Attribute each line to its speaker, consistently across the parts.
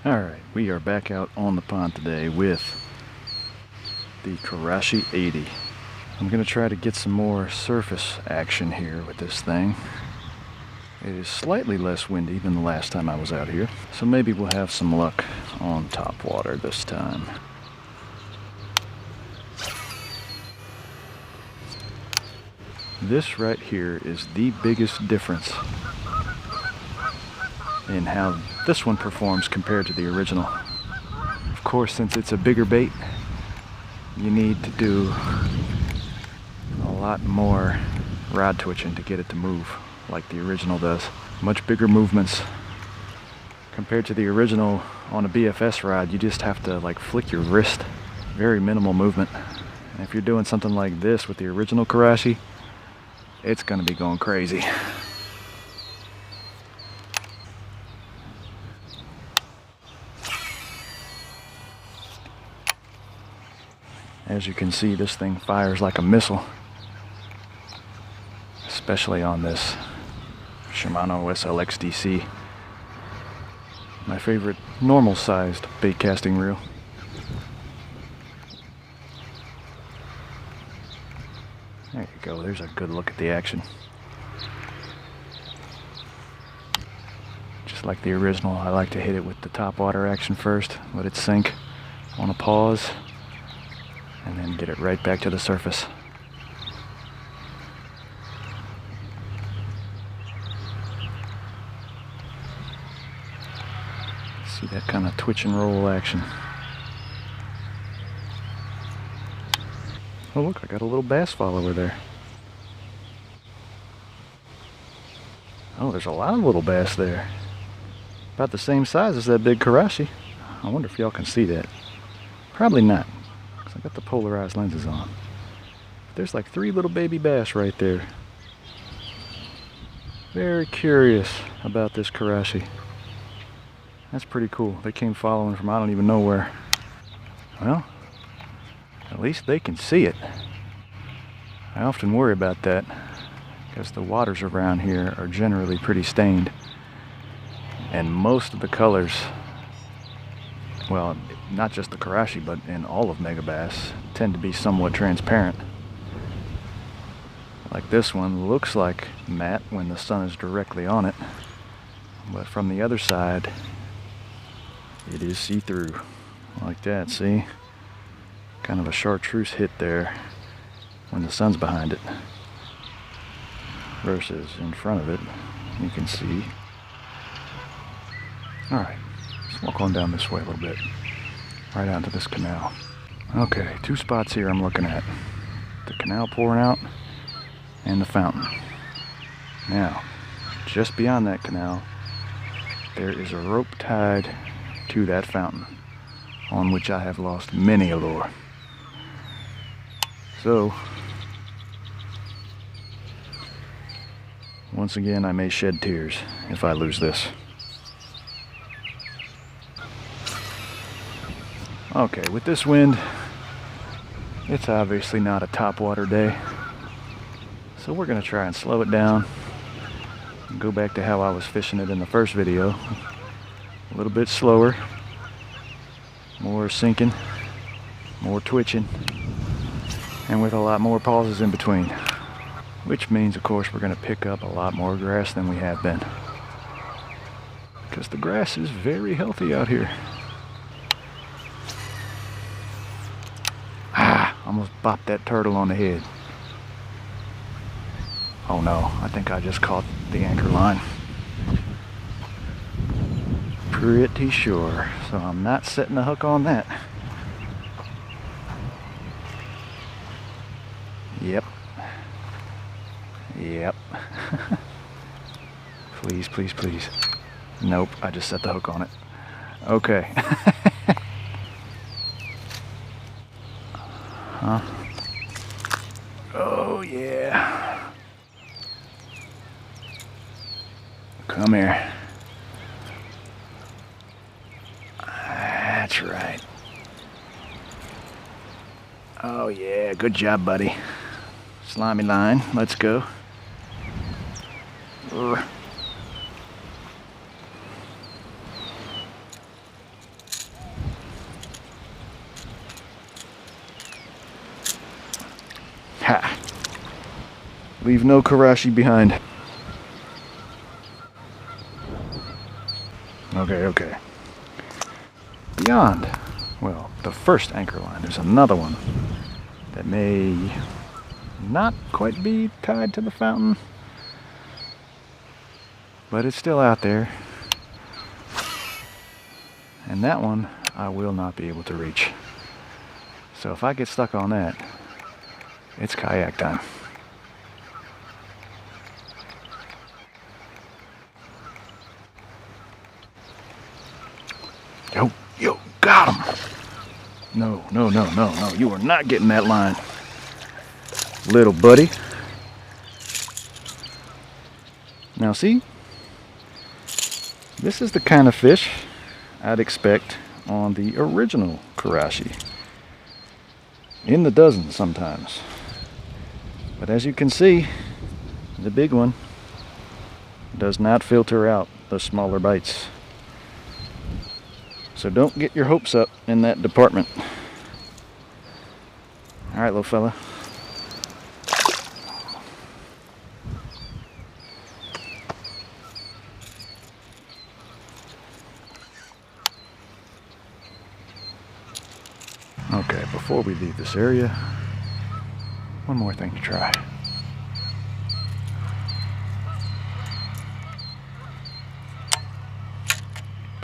Speaker 1: Alright, we are back out on the pond today with the Karashi 80. I'm going to try to get some more surface action here with this thing. It is slightly less windy than the last time I was out here, so maybe we'll have some luck on top water this time. This right here is the biggest difference in how this one performs compared to the original. Of course, since it's a bigger bait, you need to do a lot more rod twitching to get it to move like the original does. Much bigger movements. Compared to the original on a BFS rod, you just have to like flick your wrist. Very minimal movement. And if you're doing something like this with the original Karashi, it's gonna be going crazy. As you can see, this thing fires like a missile, especially on this Shimano SLX DC, my favorite normal sized bait casting reel. There you go, there's a good look at the action. Just like the original, I like to hit it with the top water action first, let it sink on a pause, and then get it right back to the surface. See that kind of twitch and roll action. Oh look, I got a little bass follower there. Oh, there's a lot of little bass there. About the same size as that big Karashi. I wonder if y'all can see that. Probably not. I got the polarized lenses on. There's like 3 little baby bass right there. Very curious about this Karashi. That's pretty cool. They came following from I don't even know where. Well, at least they can see it. I often worry about that because the waters around here are generally pretty stained. And most of the colors, well, not just the Karashi, but in all of Megabass, tend to be somewhat transparent. Like this one looks like matte when the sun is directly on it, but from the other side, it is see-through. Like that, see? Kind of a chartreuse hit there when the sun's behind it, versus in front of it, you can see. Alright, let's walk on down this way a little bit. Right out into this canal. Okay, 2 spots here I'm looking at. The canal pouring out and the fountain. Now, just beyond that canal, there is a rope tied to that fountain, on which I have lost many a lure. So, once again, I may shed tears if I lose this. Okay, with this wind, it's obviously not a topwater day. So we're gonna try and slow it down and go back to how I was fishing it in the first video. A little bit slower, more sinking, more twitching, and with a lot more pauses in between. Which means, of course, we're gonna pick up a lot more grass than we have been. Because the grass is very healthy out here. Almost bopped that turtle on the head. Oh no, I think I just caught the anchor line. Pretty sure, so I'm not setting the hook on that. Yep. Yep. Please, please, please. Nope, I just set the hook on it. Okay. Huh? Oh yeah. Come here. That's right. Oh yeah, good job, buddy. Slimy line, let's go. Leave no Karashi behind. Okay. Beyond, well, the first anchor line, there's another one that may not quite be tied to the fountain, but it's still out there. And that one I will not be able to reach. So if I get stuck on that, it's kayak time. Yo, got him! No, you are not getting that line, little buddy. Now see, this is the kind of fish I'd expect on the original Karashi. In the dozens sometimes. But as you can see, the big one does not filter out the smaller bites. So don't get your hopes up in that department. Alright, little fella. Okay, before we leave this area, one more thing to try.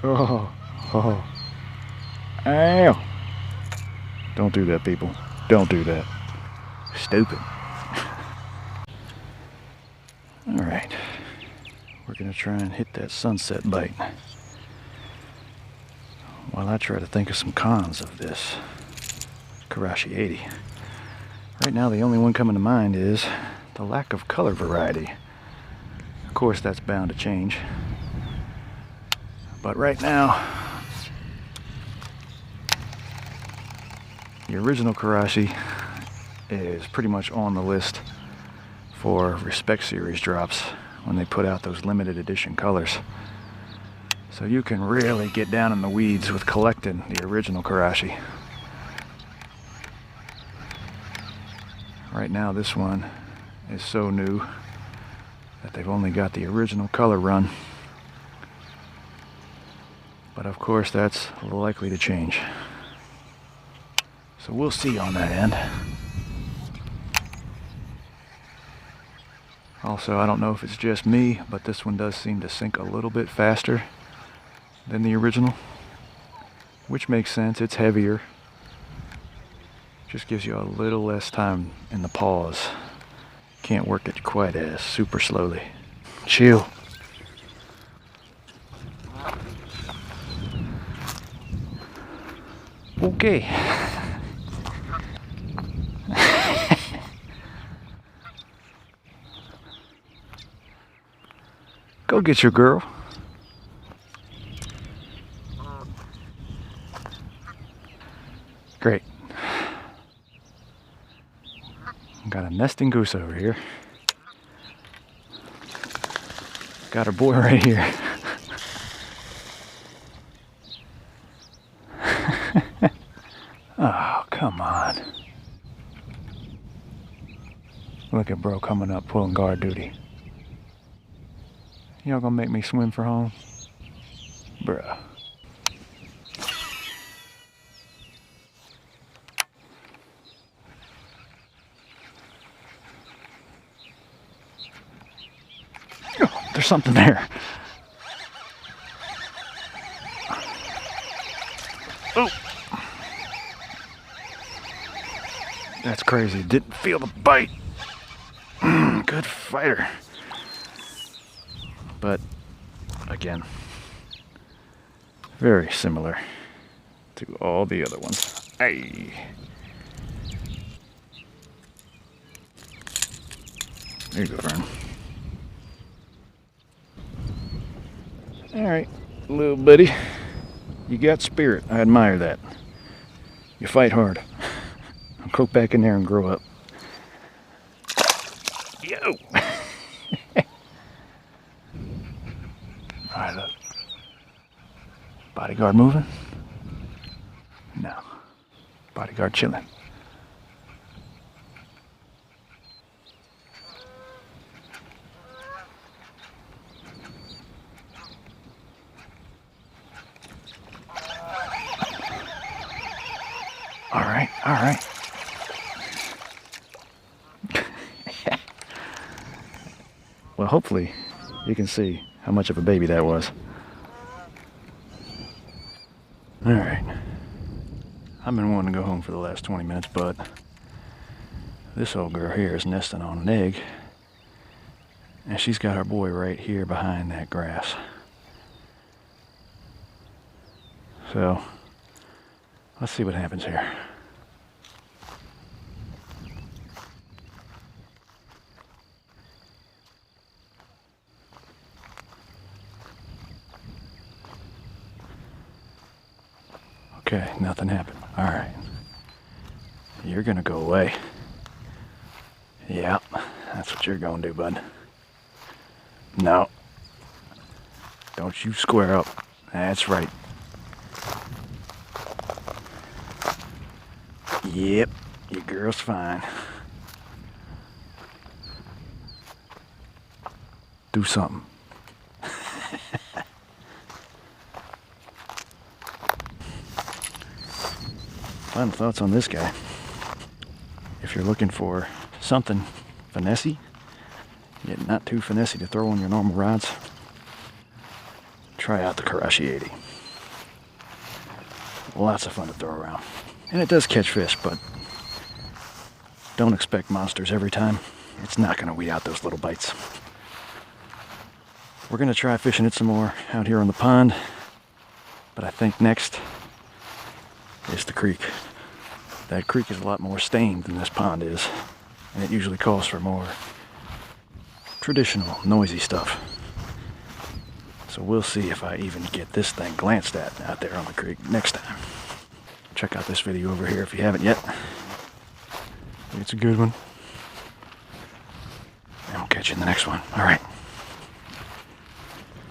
Speaker 1: Oh. Ow. Don't do that, people. Don't do that. Stupid. Alright. We're going to try and hit that sunset bite. While I try to think of some cons of this Karashi 80. Right now the only one coming to mind is the lack of color variety. Of course that's bound to change. But right now, the original Karashi is pretty much on the list for Respect Series drops when they put out those limited edition colors. So you can really get down in the weeds with collecting the original Karashi. Right now this one is so new that they've only got the original color run. But of course that's likely to change. So we'll see on that end. Also, I don't know if it's just me, but this one does seem to sink a little bit faster than the original, which makes sense. It's heavier. Just gives you a little less time in the pause. Can't work it quite as super slowly. Chill. Okay. Go get your girl. Great. Got a nesting goose over here. Got her boy right here. Oh, come on. Look at bro coming up pulling guard duty. Y'all gonna make me swim for home? Bruh. Oh, there's something there. Oh. That's crazy. Didn't feel the bite. Good fighter. But again, very similar to all the other ones. Hey. There you go, friend. Alright, little buddy. You got spirit. I admire that. You fight hard. I'll go back in there and grow up. Yo! Alright, look. Bodyguard moving? No. Bodyguard chilling. right, all right. Well, hopefully you can see how much of a baby that was. All right. I've been wanting to go home for the last 20 minutes, but this old girl here is nesting on an egg, and she's got her boy right here behind that grass. So let's see what happens here. Okay, nothing happened. All right. You're gonna go away. Yep, that's what you're gonna do, bud. No. Don't you square up. That's right. Yep, your girl's fine. Do something. Final thoughts on this guy. If you're looking for something finessey, yet not too finessey to throw on your normal rods, try out the Karashi 80. Lots of fun to throw around. And it does catch fish, but don't expect monsters every time. It's not going to weed out those little bites. We're going to try fishing it some more out here on the pond, but I think next is the creek. That creek is a lot more stained than this pond is, and it usually calls for more traditional, noisy stuff. So we'll see if I even get this thing glanced at out there on the creek next time. Check out this video over here if you haven't yet. It's a good one. And we'll catch you in the next one. All right.